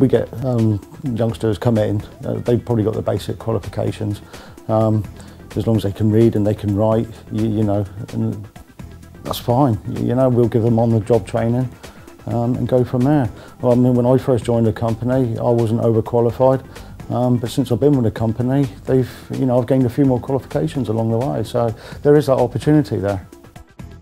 We get youngsters come in, they've probably got the basic qualifications. As long as they can read and they can write, you know, and that's fine. You know, we'll give them on-the-job training and go from there. Well, I mean, when I first joined the company, I wasn't overqualified, but since I've been with the company, I've gained a few more qualifications along the way. So there is that opportunity there.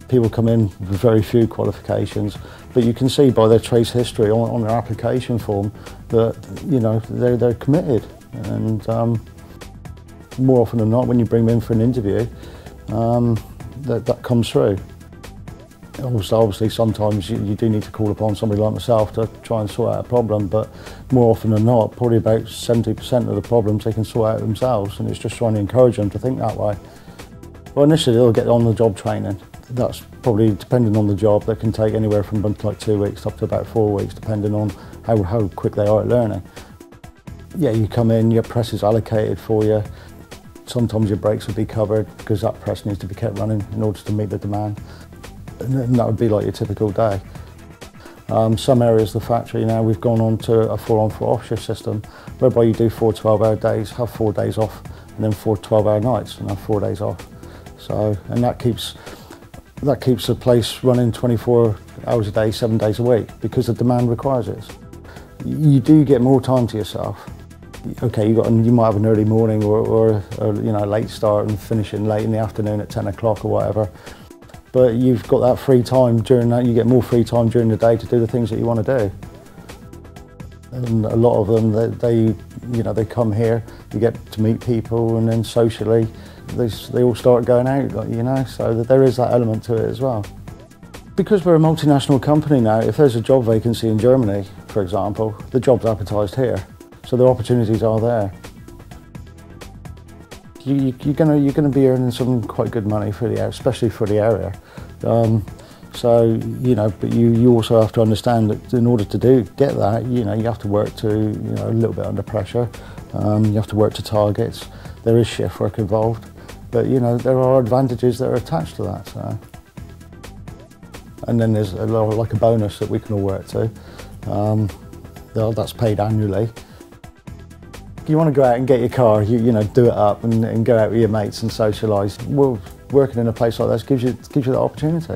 People come in with very few qualifications, but you can see by their trace history on their application form that, you know, they're committed. And more often than not, when you bring them in for an interview, that comes through. Obviously, sometimes you do need to call upon somebody like myself to try and sort out a problem, but more often than not, probably about 70% of the problems they can sort out themselves, and it's just trying to encourage them to think that way. Well, initially they'll get on-the-job training. That's probably, depending on the job, that can take anywhere from like 2 weeks up to about 4 weeks, depending on how quick they are at learning. Yeah, you come in, your press is allocated for you. Sometimes your brakes will be covered because that press needs to be kept running in order to meet the demand. And that would be like your typical day. Some areas of the factory now, we've gone on to a 4-on-4-off shift system, whereby you do 4 12-hour days, have 4 days off, and then 4 12-hour nights, and have 4 days off. So, and that keeps the place running 24 hours a day, 7 days a week, because the demand requires it. You do get more time to yourself. Okay, you might have an early morning or you know, a late start and finishing late in the afternoon at 10 o'clock or whatever. But you've got that free time during that. You get more free time during the day to do the things that you want to do. And a lot of them, they come here, you get to meet people, and then socially, they all start going out, you know. So that there is that element to it as well. Because we're a multinational company now, if there's a job vacancy in Germany, for example, the job's advertised here, so the opportunities are there. You're going to be earning some quite good money for the area, especially for the area. So, you know, but you also have to understand that in order to get that, you know, you have to work to, you know, a little bit under pressure. You have to work to targets. There is shift work involved, but you know, there are advantages that are attached to that. So. And then there's like a bonus that we can all work to. That's paid annually. You want to go out and get your car, you know, do it up and go out with your mates and socialise. Well, working in a place like this gives you that opportunity.